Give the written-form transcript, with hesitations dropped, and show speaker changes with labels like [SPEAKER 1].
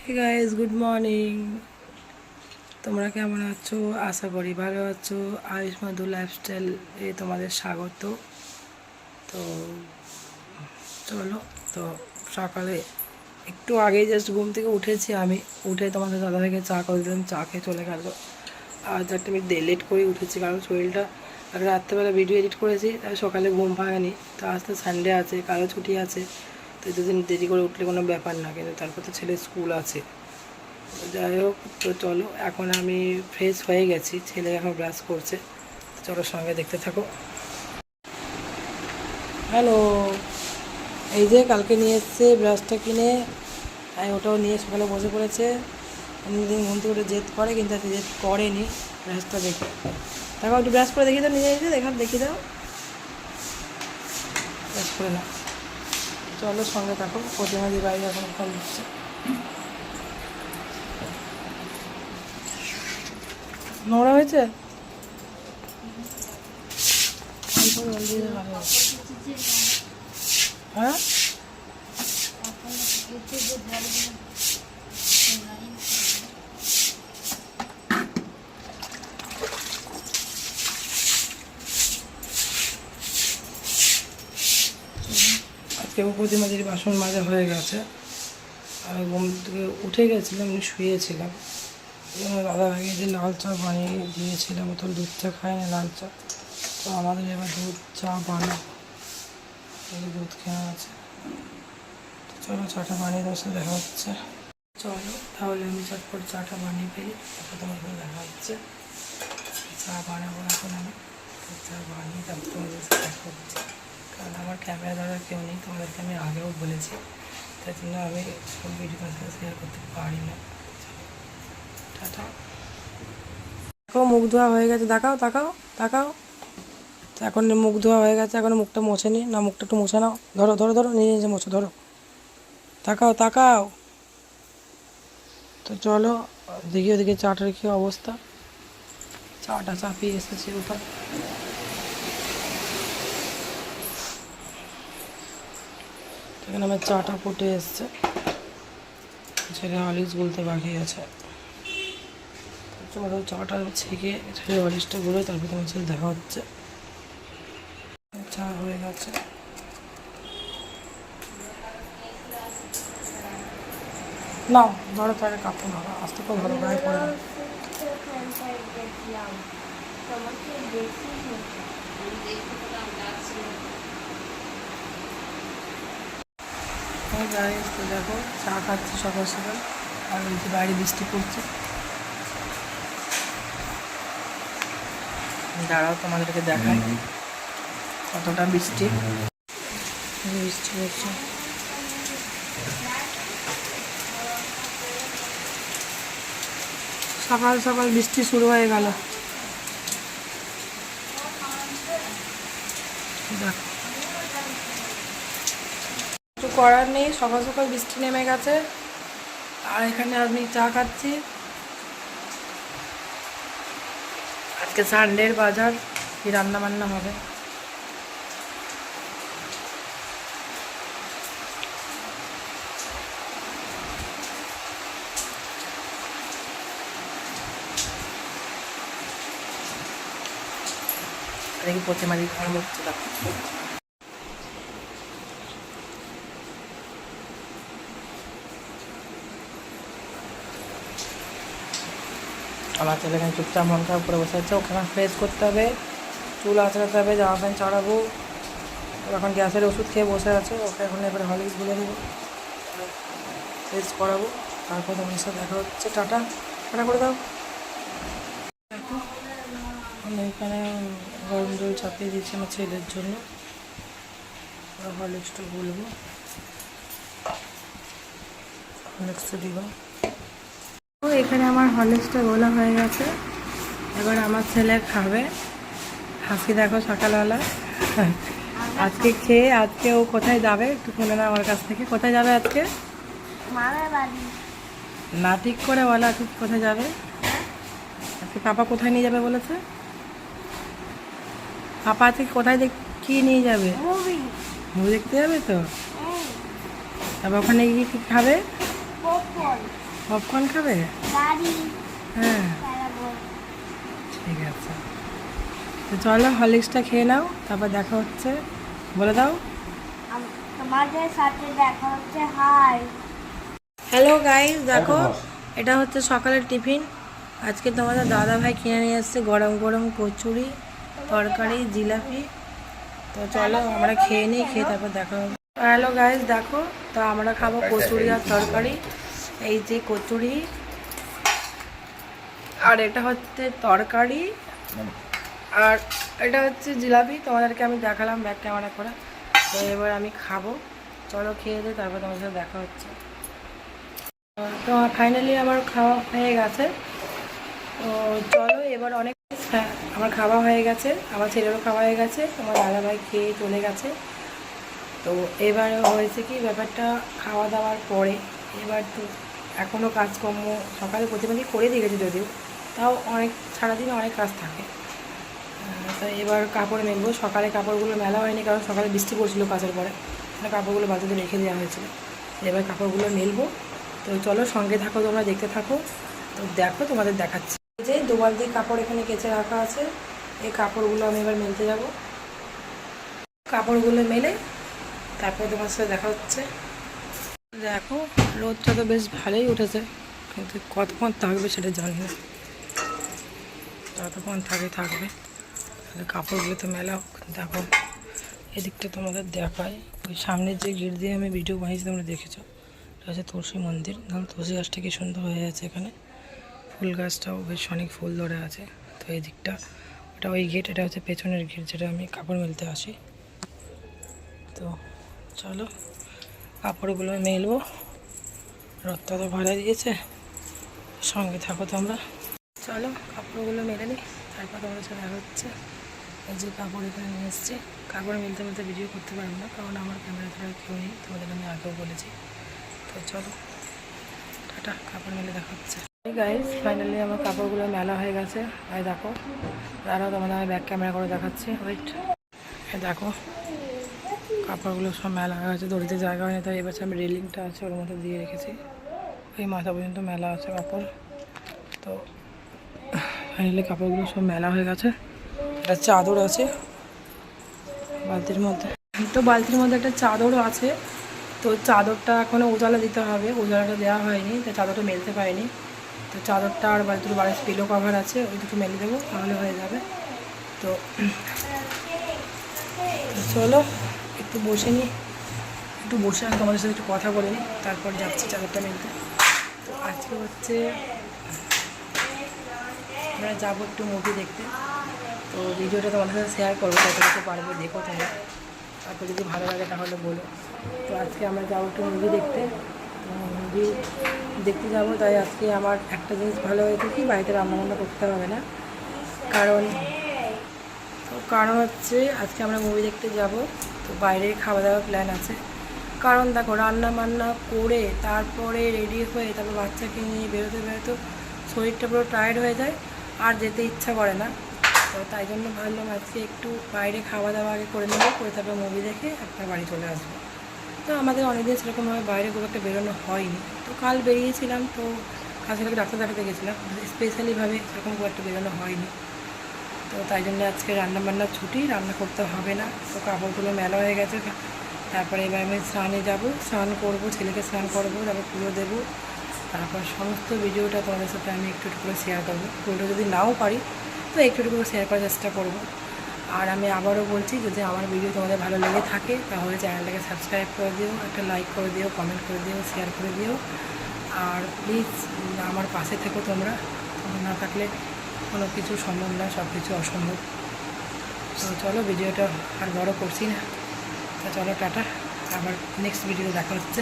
[SPEAKER 1] Hey guys, good morning. তোমরা কেমন আছো? আশা করি ভালো আছো। আয়ুষ মধু লাইফস্টাইল এ তোমাদের স্বাগত। তো চলো, তো সকালে একটু আগেই জাস্ট ঘুম থেকে উঠেছি। আমি উঠে তোমাদের দাদাভাইকে চা করে দিলাম, চা খেয়ে চলে গেল। আজ একটা আমি লেট করে উঠেছি, কারণ শরীরটা রাত্রেবেলা ভিডিও এডিট করেছি, তাই সকালে ঘুম ভাঙেনি। তো আজ তো সানডে আছে, কারো ছুটি আছে, তো দুদিন দেরি করে উঠলে কোনো ব্যাপার না, কিন্তু তারপর তো ছেলের স্কুল আছে। যাই হোক, তো চলো, এখন আমি ফ্রেশ হয়ে গেছি, ছেলে এখন ব্রাশ করছে। চলো সঙ্গে দেখতে থাকো। হ্যালো, এই যে কালকে নিয়ে এসছে ব্রাশটা কিনে, আমি ওটাও নিয়ে সকালে বসে পড়েছে। অন্যদিন ঘুম থেকে ওটা জেদ করে, কিন্তু আজকে জেদ করেনি। ব্রাশটা দেখে দেখো, একটু ব্রাশ করে দেখিয়ে দাও, নিজে নিজে দেখিয়ে দাও, ব্রাশ করে নাও। চলো সঙ্গে থাকো। প্রতিমাদি বাইরে এখন ফোন দিচ্ছে। নোংরা হয়েছে? হ্যাঁ, আজকে প্রতিমাদির বাসন মাজা হয়ে গেছে। আমি ঘুম থেকে উঠে গেছিলাম, আমি শুয়েছিলাম। দাদা ভাইকে যে লাল চা বানিয়ে দিয়েছিলাম, তো দুধ চা খায় না, লাল চা। তো আমাদের এবার দুধ চা বানাবো, দুধ কেনা আছে। তো চলো চাটা বানিয়ে দেওয়ার সাথে দেখা হচ্ছে। চলো তাহলে আমি চটপট চাটা বানিয়ে ফেলি, তারপর তোমার সাথে দেখা হচ্ছে। চা বানাবো এখন আমি, চা বানিয়ে তারপর তোমাদের সাথে দেখা হচ্ছে। কারণ আমার ক্যামেরা ধরার কেউ নেই, তোমাদেরকে আমি আগেও বলেছি, তাই জন্য আমি সব ভিডিও সাথে শেয়ার করতে পারি না। টাটা। দেখো, মুখ ধোয়া হয়ে গেছে, তাকাও তাকাও তাকাও। তো এখন মুখ ধোয়া হয়ে গেছে, এখন মুখটা মোছেনি না, মুখটা একটু মুছে নাও। ধরো ধরো ধরো, নিজে নিজে মোছো, ধরো, তাকাও তাকাও। তো চলো দেখি ওদিকে চাটার কী অবস্থা। চাটা চাপিয়ে এসেছে ওটা। এখানে আমার চাটা ফুটে এসছে, ছেলে হরলিক্স গুলতে বাকি আছে। চলো চাটা ছেঁকে ছেলে হরলিক্সটা গুলো, তারপর তোমার সাথে দেখা হচ্ছে। চা হয়ে গেছে। নাও ধরো, তাহলে কাপড় ধরো, আস্তে করে ধরো, গায়ে পড়ে না। গাইস, তো দেখো চা খাচ্ছি সকাল সকাল, আর ওই যে বাইরে বৃষ্টি পড়ছে। দাঁড়াও তোমাদেরকে দেখাই কতটা বৃষ্টি বৃষ্টি পড়ছে। সকাল সকাল বৃষ্টি শুরু হয়ে গেল, দেখো। কিছু করার নেই, সকাল সকাল বৃষ্টি নেমে গেছে। আর এখানে আমি চা খাচ্ছি। আজকে সানডের বাজার, কি রান্না বান্না হবে। দেখি প্রতিমাদি ঘর মুখছে, দেখো। আমার ছেলে এখানে চুপচাপ মন খারাপ করে বসে আছে। ওখানে ফ্রেশ করতে হবে, চুল আঁচড়াতে হবে, জামা প্যান্ট চড়াবো। এখন গ্যাসের ওষুধ খেয়ে বসে আছে, ওকে এখন এবারে হরলিক্স গুলে দেবো, ফ্রেশ করাবো, তারপর তোমার সাথে দেখা হচ্ছে। টাটা, টাটা করে দাও। দেখো আমি এখানে গরম জল চাপিয়ে দিচ্ছি আমার ছেলের জন্য, হরলিক্সটা গুলবো, হরলিক্সটা দিব। এখানে আমার হরলিক্সটা গোলা হয়ে গেছে, এবার আমার ছেলে খাবে। হাসি দেখো সকালবেলা, আজকে খেয়ে আজকে ও কোথায় যাবে একটু শুনে না আমার কাছ থেকে। কোথায় যাবে আজকে? না ঠিক করে বলো, আজকে কোথায় যাবে? আজকে পাপা কোথায় নিয়ে যাবে বলেছে? পাপা আজকে কোথায় কি নিয়ে যাবে? মুভি দেখতে যাবে তো। তারপর ওখানে গিয়ে কি খাবে? পপকর্ন খাবে?
[SPEAKER 2] গাড়ি
[SPEAKER 1] হ্যাঁ
[SPEAKER 2] চালাবো।
[SPEAKER 1] ঠিক আছে, তো চলো হরলিক্সটা খেয়ে নাও, তারপর দেখা হচ্ছে। বলে দাও।
[SPEAKER 2] তোমাদের সাথে দেখা হচ্ছে। হাই।
[SPEAKER 1] হ্যালো গাইস, দেখো এটা হচ্ছে সকালের টিফিন। আজকে তোমাদের দাদা ভাই কিনে নিয়ে এসছে গরম গরম কচুরি, তরকারি, জিলাপি। তো চলো আমরা খেয়ে নিই, খেয়ে তারপর দেখা হবে। হ্যালো গাইস, দেখো তো আমরা খাবো কচুরি আর তরকারি। এই যে কচুরি, আর এটা হচ্ছে তরকারি, আর এটা হচ্ছে জিলাপি। তোমাদেরকে আমি দেখালাম ব্যাক ক্যামেরা করে। তো এবার আমি খাবো, চলো খেয়ে দিই, তারপর তোমাদের সাথে দেখা হচ্ছে। তো ফাইনালি আমার খাওয়া হয়ে গেছে। তো চলো এবার অনেক, হ্যাঁ আমার খাওয়া হয়ে গেছে, আমার ছেলেরও খাওয়া হয়ে গেছে, আমার দাদাভাই খেয়ে চলে গেছে। তো এবার হয়েছে কি ব্যাপারটা, খাওয়া দাওয়ার পরে এবার তো এখনও কাজকর্ম সকালে প্রতিদিনই করে দিয়ে গেছে, যদিও তাও অনেক সারাদিন অনেক কাজ থাকে। তো এবার কাপড় মেলবো। সকালে কাপড়গুলো মেলা হয়নি, কারণ সকালে বৃষ্টি পড়ছিল কাজের পরে, কাপড়গুলো বাজারে রেখে দেওয়া হয়েছিল। এবার কাপড়গুলো মেলবো। তো চলো সঙ্গে থাকো, তোমরা দেখতে থাকো। তো দেখো তোমাদের দেখাচ্ছি। এই যে 2 বালতি কাপড় এখানে কেচে রাখা আছে, এই কাপড়গুলো আমি এবার মেলতে যাব। কাপড়গুলো মেলে তারপর তোমার সাথে দেখা হচ্ছে। দেখো রোদটা তো বেশ ভালোই উঠেছে, কিন্তু কতক্ষণ থাকবে সেটা জানি না। যতক্ষণ থাকবে তাহলে কাপড়গুলো তো মেলা হোক। দেখো এদিকটা তোমাদের দেখায়, ওই সামনের যে গেট দিয়ে আমি ভিডিও বানিয়েছি তোমরা দেখেছো, এটা হচ্ছে তুলসী মন্দির। ধরুন তুলসী গাছটা কি সুন্দর হয়ে আছে, এখানে ফুল গাছটাও বেশ অনেক ফুল ধরে আছে। তো এই দিকটা ওটা ওই গেট, এটা হচ্ছে পেছনের গেট যেটা আমি কাপড় মেলতে আসি। তো চলো কাপড়গুলো মেলবো, রোদটা তো ভালো দিয়েছে, সঙ্গে থাকো তোমরা। চলো কাপড়গুলো মেলে নিই, তারপর তোমাদের সাথে দেখা হচ্ছে। এই যে কাপড় এখানে নিয়ে এসেছি, কাপড় মেলতে মেলতে ভিডিও করতে পারবো না, কারণ আমার ক্যামেরা ছাড়া কেউ নেই, তোমাদের আমি আগেও বলেছি। তো চলো টাটা, কাপড় মেলে দেখা হচ্ছে। গাইস ফাইনালি আমার কাপড়গুলো মেলা হয়ে গেছে। এই দেখো, দাঁড়াও তোমাদের আমি ব্যাক ক্যামেরা করে দেখাচ্ছি, ওয়েট। এই দেখো কাপড়গুলো সব মেলা হয়ে গেছে, দড়িতে জায়গা হয়নি, তাই এবার আমি রেলিংটা আছে ওর মধ্যে দিয়ে রেখেছি, ওই মাথা পর্যন্ত মেলা আছে কাপড়। তো ফাইনালি কাপড়গুলো সব মেলা হয়ে গেছে। একটা চাদর আছে বালতির মধ্যে, তো বালতির মধ্যে একটা চাদরও আছে। তো চাদরটা এখনও উজালা দিতে হবে, উজালাটা দেওয়া হয়নি, তো চাদরটা মেলতে পারিনি। তো চাদরটা আর বালতির বাড়ির পিলো কভার আছে, ওই দুটো মেলে দেবো, তাহলে হয়ে যাবে। তো চলো একটু বসে নিই, একটু বসে আমি তোমাদের সাথে একটু কথা বলে নিই, তারপর যাচ্ছি চাদরটা মেলতে। তো আজকে হচ্ছে আমরা যাবো একটু মুভি দেখতে। তো ভিডিওটা তোমাদের সাথে শেয়ার করবো, যতটুকু পারবো দেখো তোমরা, তারপর যদি ভালো লাগে তাহলে বলো। তো আজকে আমরা যাবো একটু মুভি দেখতে। তো মুভি দেখতে যাবো, তাই আজকে আমার একটা জিনিস ভালো হয়েছে কি, বাড়িতে রান্নাবান্না করতে হবে না। কারণ হচ্ছে আজকে আমরা মুভি দেখতে যাব, তো বাইরে খাওয়া দাওয়ার প্ল্যান আছে। কারণ দেখো রান্না বান্না করে তারপরে রেডি হয়ে তারপর বাচ্চাকে নিয়ে বেরোতে শরীরটা পুরো টায়ার্ড হয়ে যায়, আর যেতে ইচ্ছা করে না। তো তাই জন্য ভাবলাম আজকে একটু বাইরে খাওয়া দাওয়া আগে করে নেবো, করে তারপর মুভি দেখে আপনার বাড়ি চলে আসবো। তো আমাদের অনেকদিন সেরকমভাবে বাইরে খুব একটা বেরোনো হয়নি। তো কাল বেরিয়েছিলাম, তো কাছে ডাক্তার দেখাতে গেছিলাম, স্পেশালিভাবে সেরকম খুব একটা বেরোনো হয়নি। তো তাই জন্য আজকে রান্নাবান্নার ছুটি, রান্না করতে হবে না। তো কাপড়গুলো মেলা হয়ে গেছে, তারপরে এবার আমি স্নানে যাব, স্নান করব, ছেলেকে স্নান করবো, তারপর পুজো দেবো, তারপর সমস্ত ভিডিওটা তোমাদের সাথে আমি একটু একটু করে শেয়ার করবো। পুরোটা যদি নাও পারি তো একটু একটু করে শেয়ার করার চেষ্টা করব। আর আমি আবারও বলছি, যদি আমার ভিডিও তোমাদের ভালো লেগে থাকে তাহলে চ্যানেলটাকে সাবস্ক্রাইব করে দিও, একটা লাইক করে দিও, কমেন্ট করে দিও, শেয়ার করে দিও। আর প্লিজ আমার পাশে থেকো তোমরা না থাকলে কোনো কিছু সম্ভব না, সব কিছু অসম্ভব। তো চলো ভিডিওটা আর বড় করছি না, তো চলো টাটা, আবার নেক্সট ভিডিওতে দেখা হচ্ছে।